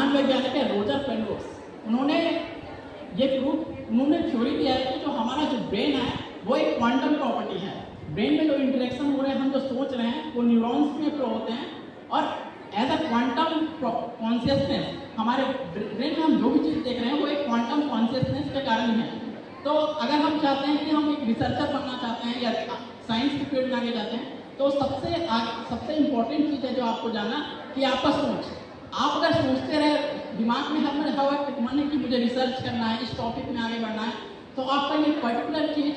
ज्ञान वैज्ञानिक है रोजर पेनरोज, उन्होंने थ्योरी दिया है कि जो हमारा जो ब्रेन है वो एक क्वांटम प्रॉपर्टी है। ब्रेन में जो इंटरेक्शन हो रहे हैं, हम जो सोच रहे हैं वो न्यूरॉन्स में फ्लो होते हैं, और एज अ क्वांटम कॉन्शियसनेस हमारे ब्रेन में हम जो भी चीज़ देख रहे हैं वो एक क्वांटम कॉन्शियसनेस के कारण ही है। तो अगर हम चाहते हैं कि हम एक रिसर्चर बनना चाहते हैं या साइंस की फील्ड में आगे जाते हैं, तो सबसे इम्पोर्टेंट चीज़ है जो आपको जानना कि आपका सोच। आप अगर सोचते रहे, दिमाग में हर हवा मन है कि मुझे रिसर्च करना है, इस टॉपिक में आगे बढ़ना है, तो आपका ये पर्टिकुलर चीज़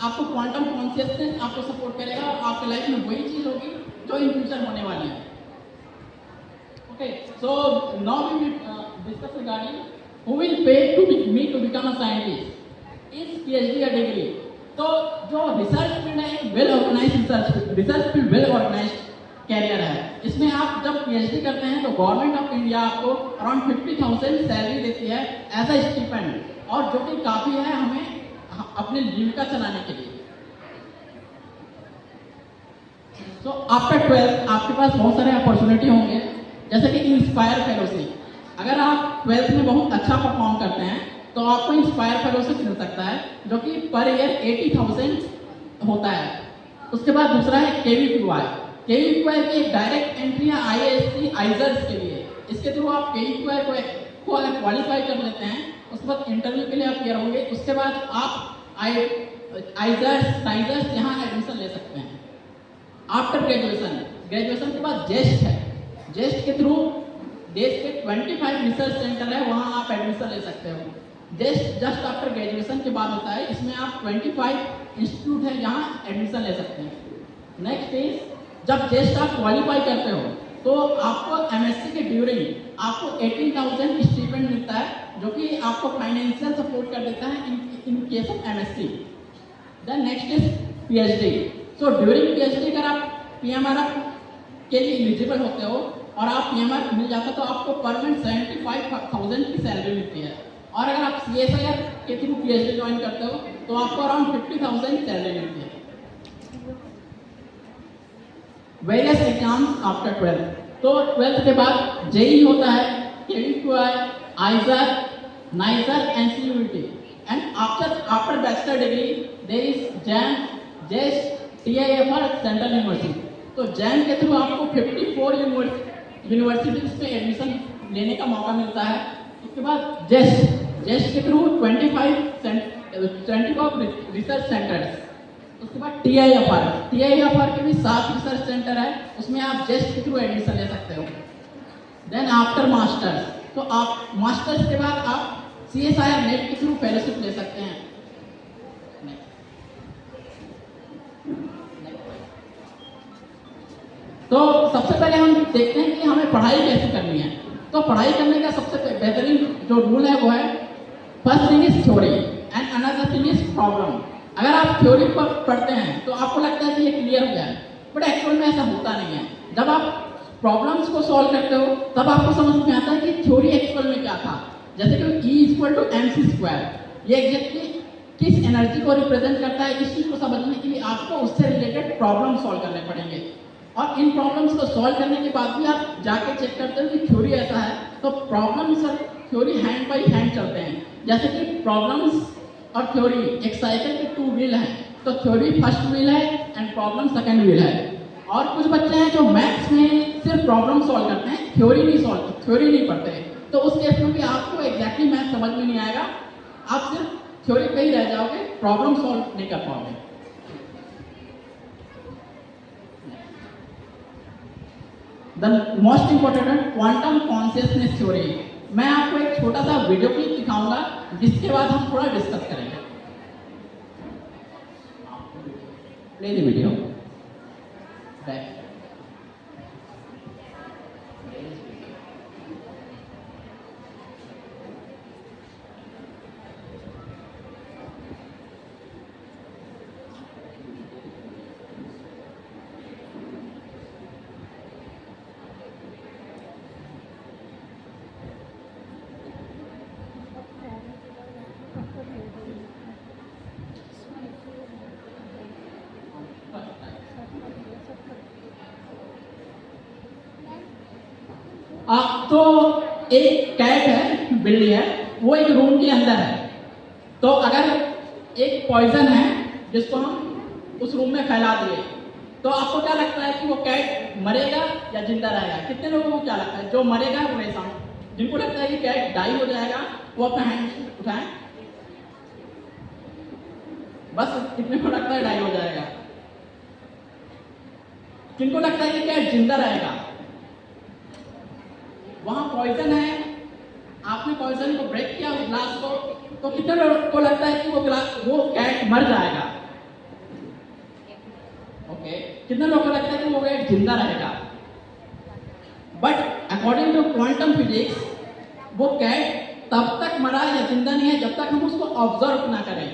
आपको क्वांटम कॉन्शियसनेस आपको सपोर्ट करेगा, और आपके लाइफ में वही चीज़ होगी जो इन फ्यूचर होने वाली है। Okay, so now we will discuss regarding who will pay to me to become a scientist, is PhD या डिग्री। तो जो रिसर्च फील्ड है एक well organise research field well organise career है। इसमें आप जब PhD करते हैं तो गवर्नमेंट ऑफ इंडिया आपको अराउंड 50,000 सैलरी देती है एज अ स्टिपेंड, और जो कि काफ़ी है हमें अपनी जीविका चलाने के लिए। तो आफ्टर 12 आपके पास बहुत सारे अपॉर्चुनिटी होंगे, जैसे कि इंस्पायर फेलोशिप। अगर आप 12th में बहुत अच्छा परफॉर्म करते हैं तो आपको इंस्पायर फेलोशिप मिल सकता है, जो कि पर ईयर 80,000 होता है। उसके बाद दूसरा है KVQI की एक डायरेक्ट एंट्री है IASC आइजर्स के लिए। इसके थ्रू आप KVQI को अगर क्वालिफाई कर लेते हैं, उसके बाद इंटरव्यू के लिए अपियर होंगे, उसके बाद आप आइजर्स यहाँ एडमिशन ले सकते हैं। आफ्टर ग्रेजुएशन के बाद जेस्ट है, जेस्ट के थ्रू देश के 25 रिसर्च सेंटर है, वहाँ आप एडमिशन ले सकते हो। जस्ट आफ्टर ग्रेजुएशन के बाद होता है, इसमें आप 25 इंस्टीट्यूट है जहाँ एडमिशन ले सकते हैं। नेक्स्ट इज जब जेस्ट आप क्वालिफाई करते हो तो आपको MSc के ड्यूरिंग आपको 18,000 स्टीपेंड मिलता है, जो कि आपको फाइनेंशियल सपोर्ट कर देता है in case of MSc। Then next is PhD। So during PhD अगर आप PMR के लिए एलिजिबल होते हो और आप PMR मिल जाता तो आपको पर मंथ 75,000 की सैलरी मिलती है, और अगर आप CSIR के थ्रू PhD ज्वाइन करते हो तो आपको अराउंड 50,000 सैलरी मिलती है। वेरियस एग्जाम्स आफ्टर 12th, तो 12th के बाद JEE होता है, KVQI, IISER, NISER and CUET, and after bachelor degree there is JAM, JEST, TIFR, central university. तो JAM के थ्रू आपको 54 यूनिवर्सिटीज पे एडमिशन लेने का मौका मिलता है। उसके बाद जेस्ट के थ्रू 25 रिसर्च सेंटर्स। उसके बाद TIFR के भी 7 रिसर्च सेंटर है, उसमें आप जेस्ट के थ्रू एडमिशन ले सकते हो। देन आफ्टर मास्टर्स, तो आप मास्टर्स के बाद आप CSIR नेट के थ्रू फेलोशिप ले सकते हैं। तो सबसे पहले हम देखते हैं कि हमें पढ़ाई कैसे करनी है। तो पढ़ाई करने का सबसे बेहतरीन जो रूल है वो है, first thing is theory and another thing is problem. अगर आप थ्योरी पर पढ़ते हैं तो आपको लगता है कि ये क्लियर हो जाए, बट एक्चुअल में ऐसा होता नहीं है। जब आप प्रॉब्लम्स को सॉल्व करते हो तब आपको समझ में आता है कि थ्योरी एक्चुअल में क्या था। जैसे कि E=mc², ये एग्जैक्टली किस एनर्जी को रिप्रेजेंट करता है, इस चीज़ को समझने के लिए आपको उससे रिलेटेड प्रॉब्लम सॉल्व करने पड़ेंगे, और इन प्रॉब्लम्स को सॉल्व करने के बाद भी आप जाके चेक करते हो कि थ्योरी ऐसा है, तो प्रॉब्लम्स और थ्योरी हैंड बाई हैंड चलते हैं। जैसे कि प्रॉब्लम्स और थ्योरी एक साइकिल के 2 व्हील हैं, तो थ्योरी फर्स्ट व्हील है एंड प्रॉब्लम सेकंड व्हील है। और कुछ बच्चे हैं जो मैथ्स में सिर्फ प्रॉब्लम सॉल्व करते हैं, थ्योरी नहीं पढ़ते हैं, तो उस केस में भी आपको एग्जैक्टली मैथ समझ में नहीं आएगा, आप सिर्फ थ्योरी पे ही रह जाओगे, प्रॉब्लम सॉल्व नहीं कर पाओगे। द मोस्ट इंपॉर्टेंट है क्वांटम कॉन्शियसनेस थ्योरी। मैं आपको एक छोटा सा वीडियो क्लिप दिखाऊंगा, जिसके बाद हम थोड़ा डिस्कस करेंगे। Play the video. तो एक कैट है, बिल्ली है, वो एक रूम के अंदर है। तो अगर एक पॉइजन है जिसको हम उस रूम में फैला दिए, तो आपको क्या लगता है कि वो कैट मरेगा या जिंदा रहेगा? कितने लोगों को क्या लगता है? जो मरेगा वो रेस आउट, जिनको लगता है कि कैट डाई हो जाएगा वो अपना हैंड उठाएं। बस कितने को लगता है डाई हो जाएगा? किनको लगता है कि कैट जिंदा रहेगा? वहां पॉइजन है, आपने पॉइजन को ब्रेक किया उस ग्लास को, तो कितने लोगों को लगता है कि वो कैट मर जाएगा? ओके, कितने लोगों को लगता है कि वो कैट जिंदा रहेगा? But according to quantum physics वो कैट तब तक मरा या जिंदा नहीं है जब तक हम उसको ऑब्जर्व ना करें।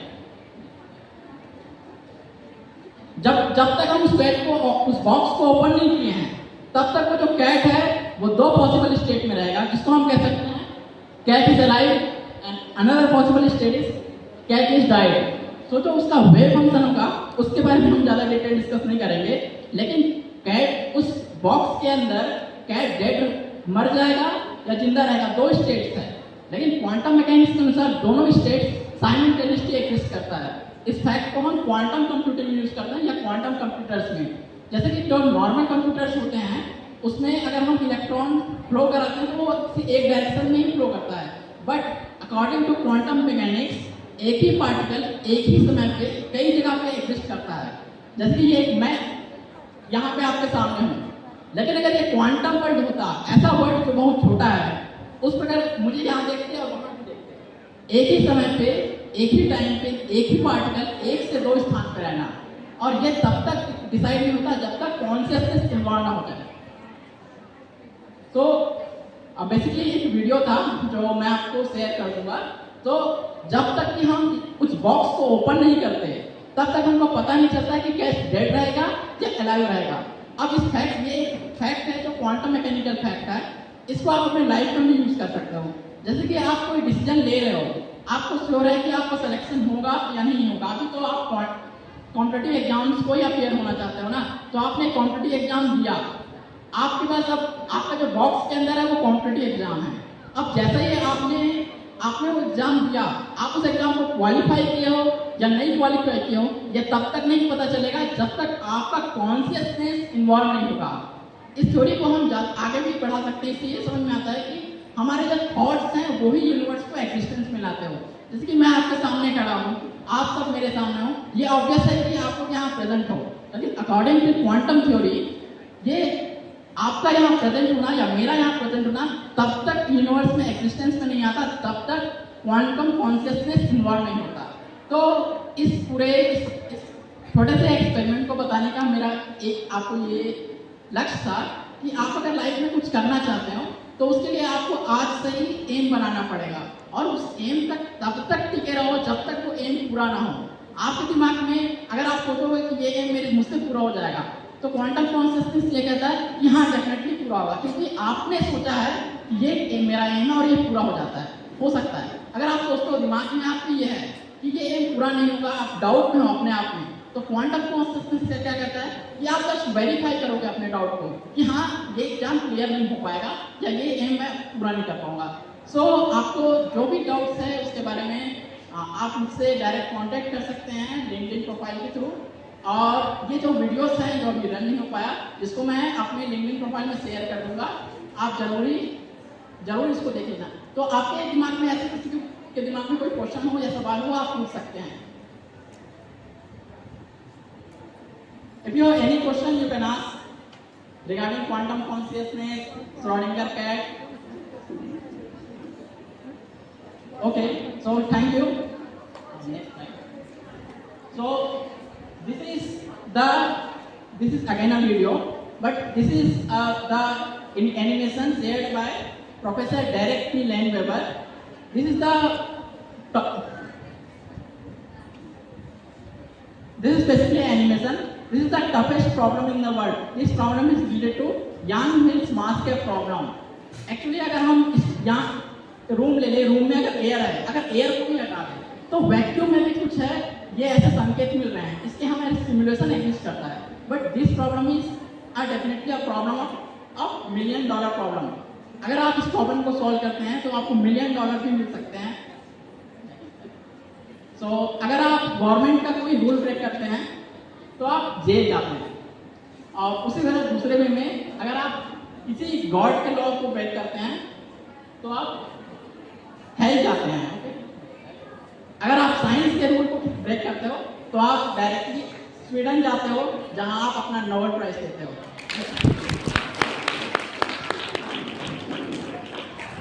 जब तक हम उस कैट को, उस बॉक्स को ओपन नहीं किए हैं, तब तक वो जो कैट है वो दो पॉसिबल स्टेट में रहेगा, जिसको हम कह सकते हैं cat is alive and another possible state is cat is died. So जो उसका वेव फंक्शन होगा उसके बारे में हम ज़्यादा डिटेल डिस्कस नहीं करेंगे, लेकिन कैट उस बॉक्स के अंदर कैट डेड मर जाएगा या जिंदा रहेगा, दो स्टेट्स है। लेकिन क्वांटम मैकेनिक्स के अनुसार दोनों स्टेट्स साइमल्टेनियसली एग्जिस्ट करता है। इस फैक्ट को हम क्वांटम कंप्यूटिंग में यूज करते हैं या क्वांटम कंप्यूटर्स में। जैसे कि जो नॉर्मल कंप्यूटर्स होते हैं उसमें अगर हम इलेक्ट्रॉन फ्लो कराते हैं तो वो एक डायरेक्शन में ही फ्लो करता है, but according to quantum mechanics एक ही पार्टिकल एक ही समय पे कई जगह पे एग्जिस्ट करता है। जैसे कि ये मैं यहाँ पे आपके सामने हूँ, लेकिन अगर ये क्वांटम वर्ल्ड होता, ऐसा वर्ल्ड जो बहुत छोटा है, उस प्रकार मुझे यहाँ देखते और वहाँ भी देखते, एक ही समय पे एक ही टाइम पे एक ही पार्टिकल एक से दो स्थान पर रहना, और ये तब तक डिसाइड नहीं होता जब तक कॉन्शियसनेस इन्वॉल्व ना हो जाए। तो बेसिकली एक वीडियो था जो मैं आपको शेयर कर दूंगा। तो जब तक कि हम उस बॉक्स को ओपन नहीं करते तब तक हमको पता नहीं चलता कि कैट डेड रहेगा या अलाइव रहेगा। अब इस फैक्ट, ये फैक्ट है जो क्वांटम मैकेनिकल फैक्ट है, इसको आप अपने लाइफ में भी यूज कर सकते हो। जैसे कि आप कोई डिसीजन ले रहे हो, आपको श्योर है कि आपका सिलेक्शन होगा या नहीं होगा। अभी तो आप कॉम्पिटिटिव एग्जाम्स को ही अपियर होना चाहते हो ना, तो आपने कॉम्पिटिटिव एग्जाम दिया, आपके पास अब आपका जो बॉक्स के अंदर है वो कॉम्पिटिटिव एग्जाम है। अब जैसे ही आपने वो एग्जाम दिया, आप उस एग्जाम को क्वालिफाई किए हो या नहीं क्वालिफाई किए हो, ये तब तक नहीं पता चलेगा जब तक आपका कॉन्शियसनेस इन्वॉल्व नहीं होगा। इस थ्योरी को हम आगे भी बढ़ा सकते हैं। इससे ये समझ में आता है कि हमारे जो थॉट्स हैं वो ही यूनिवर्स को एग्जिस्टेंस में लाते हो। जैसे कि मैं आपके सामने खड़ा हूँ, आप सब मेरे सामने हो, ये ऑब्वियस है कि आप लोग यहाँ प्रेजेंट हो, लेकिन अकॉर्डिंग टू क्वांटम थ्योरी ये आपका यहाँ प्रेजेंट होना या मेरा यहाँ प्रेजेंट होना तब तक यूनिवर्स में एग्जिस्टेंस में नहीं आता, तब तक क्वांटम कॉन्शियसनेस इन्वॉल्व नहीं होता। तो इस पूरे छोटे से एक्सपेरिमेंट को बताने का मेरा एक आपको ये लक्ष्य था कि आप अगर लाइफ में कुछ करना चाहते हो तो उसके लिए आपको आज से ही एम बनाना पड़ेगा, और उस एम तक तब तक टिके रहो जब तक वो एम पूरा ना हो। आपके दिमाग में अगर आप सोचोगे कि ये एम मेरे मुझसे पूरा हो जाएगा, तो क्वांटम कॉन्शियसनेस ये कहता है कि हाँ डेफिनेटली पूरा होगा, क्योंकि आपने सोचा है कि ये मेरा एम है और ये पूरा हो जाता है, हो सकता है। अगर आप सोचते हो दिमाग में आपके ये है कि ये एम पूरा नहीं होगा, आप डाउट में हो अपने आप में, तो क्वांटम कॉन्शियसनेस क्या कहता है कि आप बस वेरीफाई करोगे अपने डाउट को कि हाँ ये एग्जाम क्लियर नहीं हो पाएगा या ये एम मैं पूरा नहीं कर पाऊंगा। सो आपको जो भी डाउट्स है उसके बारे में आप मुझसे डायरेक्ट कांटेक्ट कर सकते हैं लिंक्डइन प्रोफाइल के थ्रू, और ये जो वीडियोस हैं जो अभी रन नहीं हो पाया, जिसको मैं अपने लिंक्डइन प्रोफाइल में शेयर कर दूंगा, आप जरूर इसको देख लेना। तो आपके दिमाग में ऐसे किसी के दिमाग में कोई क्वेश्चन हो या सवाल हो, आप पूछ सकते हैं। If you have any question, you can ask regarding quantum consciousness, Schrodinger cat. Okay, so thank you. So this is again a video, but this is the animation shared by Professor Derek P. Landweber. This is basically animation. This is the toughest problem in the world. This problem is related to Yang-Mills mass के problem. Actually अगर हम इस यहाँ room ले ले, room में अगर air है, अगर एयर को भी हटा दें तो वैक्यूम में भी कुछ है, ये ऐसे संकेत मिल रहे हैं, इसके हमारे सिमुलेशन एग्जिस्ट करता है। But this problem is definitely a problem of $1 million problem. अगर आप इस प्रॉब्लम को सॉल्व करते हैं तो आपको $1 मिलियन भी मिल सकते हैं। अगर आप गवर्नमेंट का कोई रूल ब्रेक करते हैं तो आप जेल जाते हैं। और उसी तरह दूसरे वे में अगर आप किसी गॉड के लॉ को ब्रेक करते हैं तो आप हेल जाते हैं। ओके, अगर आप साइंस के रूल को ब्रेक करते हो तो आप डायरेक्टली स्वीडन जाते हो, जहां आप अपना नोबेल प्राइज देते हो।